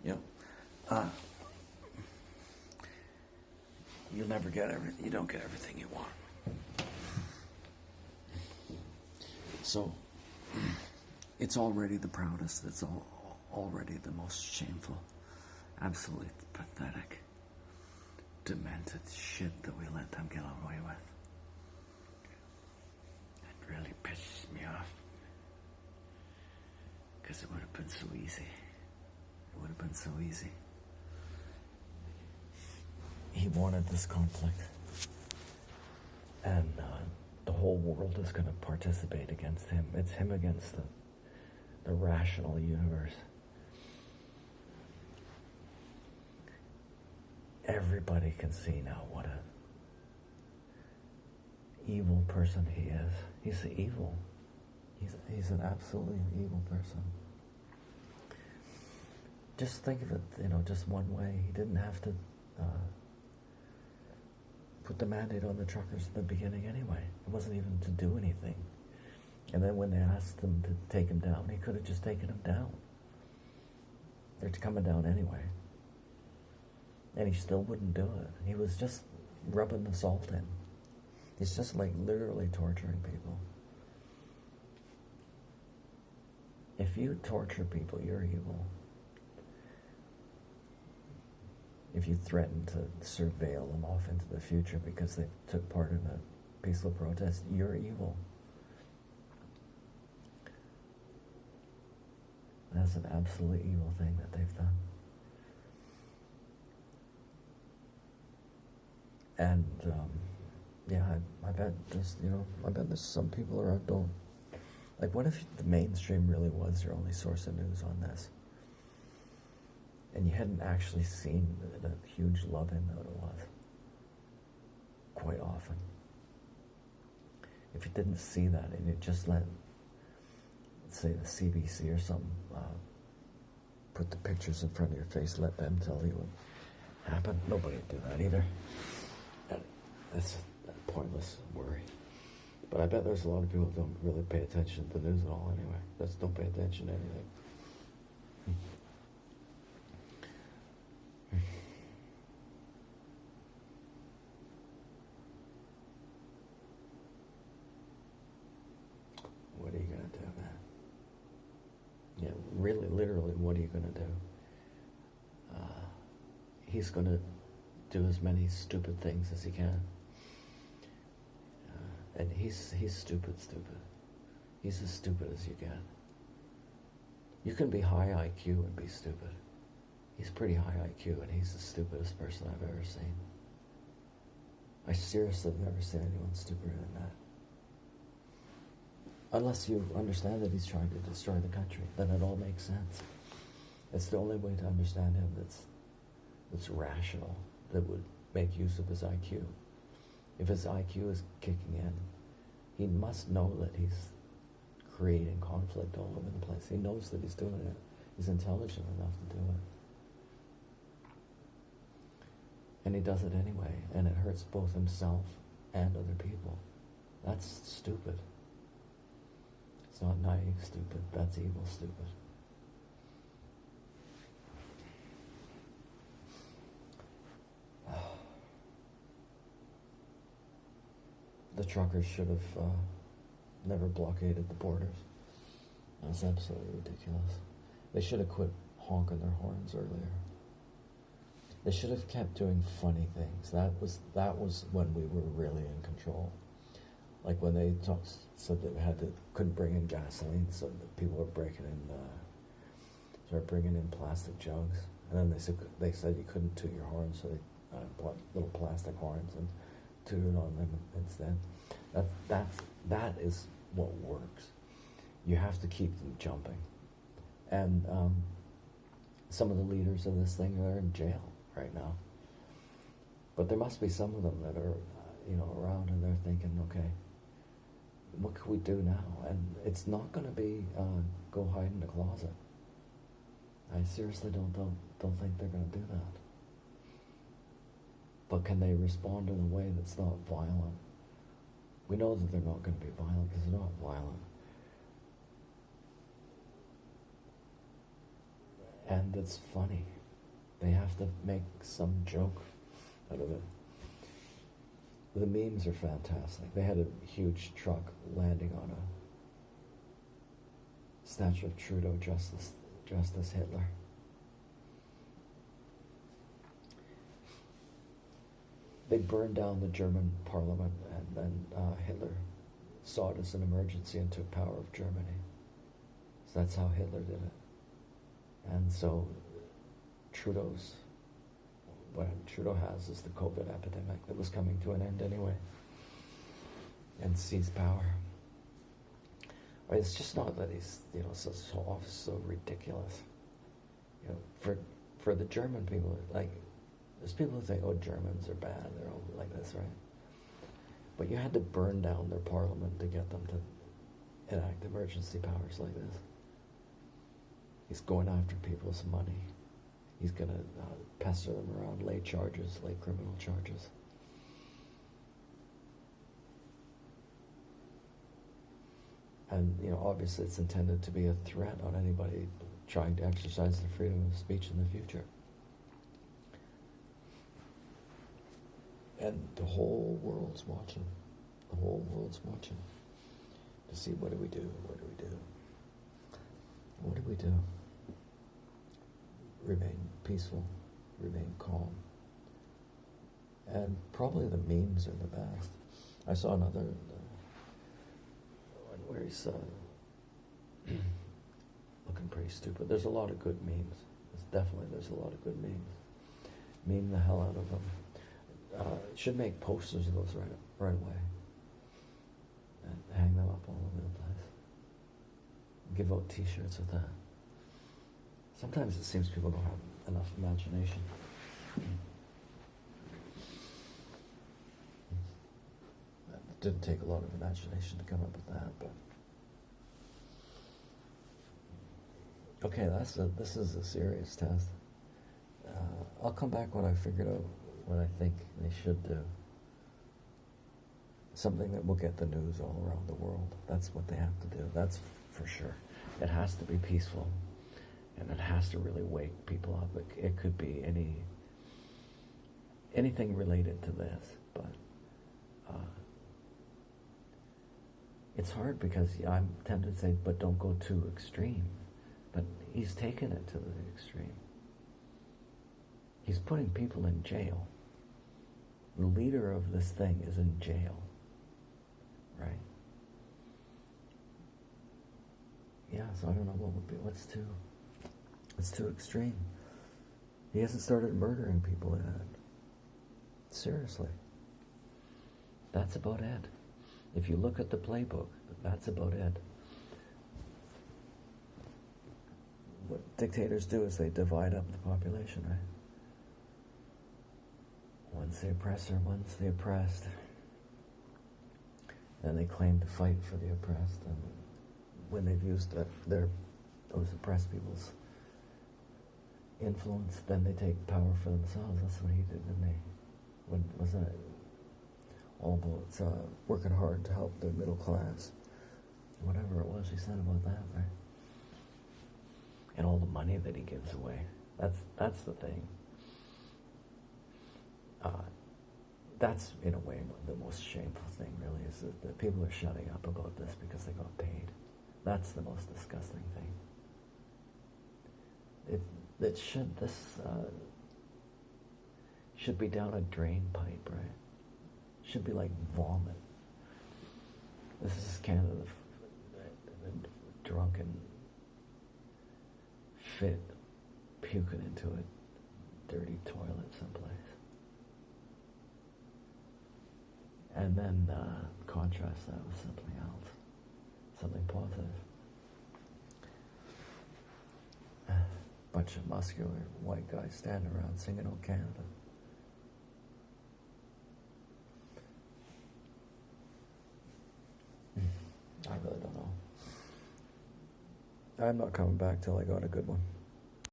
You know, you'll never get everything. You don't get everything you want. So it's already the proudest. It's already the most shameful, absolutely pathetic, demented shit that we let them get away with. It really pisses me off. Because it would have been so easy. It would have been so easy. He wanted this conflict. And the whole world is going to participate against him. It's him against the rational universe. Everybody can see now what a evil person he is. He's evil. He's an absolutely evil person. Just think of it, just one way. He didn't have to put the mandate on the truckers at the beginning anyway. It wasn't even to do anything. And then when they asked them to take him down, he could have just taken him down. They're coming down anyway. And he still wouldn't do it. He was just rubbing the salt in. He's just like literally torturing people. If you torture people, you're evil. If you threaten to surveil them off into the future because they took part in a peaceful protest, you're evil. That's an absolute evil thing that they've done. And, I bet I bet there's some people around don't. Like, what if the mainstream really was your only source of news on this? And you hadn't actually seen the huge love-in that it was. Quite often. If you didn't see that and you just let, say, the CBC or something, put the pictures in front of your face, let them tell you what happened, nobody would do that either. And that's a pointless worry. But I bet there's a lot of people who don't really pay attention to the news at all anyway. Just don't pay attention to anything. What are you going to do, man? Yeah, really, literally, what are you going to do? He's going to do as many stupid things as he can. And he's stupid. He's as stupid as you get. You can be high IQ and be stupid. He's pretty high IQ, and he's the stupidest person I've ever seen. I seriously have never seen anyone stupider than that. Unless you understand that he's trying to destroy the country, then it all makes sense. It's the only way to understand him that's rational, that would make use of his IQ. If his IQ is kicking in, he must know that he's creating conflict all over the place. He knows that he's doing it. He's intelligent enough to do it. And he does it anyway, and it hurts both himself and other people. That's stupid. It's not naive stupid, that's evil stupid. The truckers should have never blockaded the borders. That's absolutely ridiculous. They should have quit honking their horns earlier. They should have kept doing funny things. That was when we were really in control. Like when they said they couldn't bring in gasoline, so that people were started bringing in plastic jugs, and then they said you couldn't toot your horn, so they bought little plastic horns and tooted on them instead. That is what works. You have to keep them jumping, and some of the leaders of this thing are in jail right now. But there must be some of them that are, around, and they're thinking, okay, what can we do now? And it's not going to be go hide in the closet. I seriously don't think they're going to do that. But can they respond in a way that's not violent? We know that they're not going to be violent because they're not violent. And it's funny. They have to make some joke out of it. The memes are fantastic. They had a huge truck landing on a statue of Trudeau dressed as Hitler. They burned down the German parliament, and then Hitler saw it as an emergency and took power of Germany. So that's how Hitler did it. And so what Trudeau has is the COVID epidemic that was coming to an end anyway, and seized power. Right, it's just not that he's, so ridiculous. For the German people, like, there's people who think, oh, Germans are bad, they're all like this, right? But you had to burn down their parliament to get them to enact emergency powers like this. He's going after people's money. He's going to pester them around, lay criminal charges. And, obviously it's intended to be a threat on anybody trying to exercise their freedom of speech in the future. And the whole world's watching. The whole world's watching to see, what do we do? What do we do? What do we do? Remain peaceful, remain calm. And probably the memes are the best. I saw another one where he's looking pretty stupid. There's a lot of good memes. There's a lot of good memes. Meme the hell out of them. Should make posters of those right away. And hang them up all over the place. Give out t-shirts with that. Sometimes it seems people don't have enough imagination. It didn't take a lot of imagination to come up with that, but okay, this is a serious test. I'll come back when I figured out what I think they should do. Something that will get the news all around the world. That's what they have to do. That's for sure. It has to be peaceful, and it has to really wake people up. It could be anything related to this, but it's hard because I'm tempted to say, but don't go too extreme. But he's taken it to the extreme. He's putting people in jail. The leader of this thing is in jail, right? Yeah, so I don't know what's too extreme. He hasn't started murdering people yet. Seriously. That's about it. If you look at the playbook, that's about it. What dictators do is they divide up the population, right? One's the oppressor, one's the oppressed. And they claim to fight for the oppressed. And when they've used those oppressed people's influence, then they take power for themselves. That's what he did, didn't he? Wasn't it all about working hard to help the middle class? Whatever it was he said about that, right? And all the money that he gives away. That's the thing. That's, in a way, the most shameful thing, really, is that people are shutting up about this because they got paid. That's the most disgusting thing. This should be down a drain pipe, right? Should be like vomit. This is Canada, drunken fit, puking into a dirty toilet someplace. And then contrast that with something else, something positive. Bunch of muscular white guys standing around singing "Oh Canada." I really don't know. I'm not coming back till I got a good one.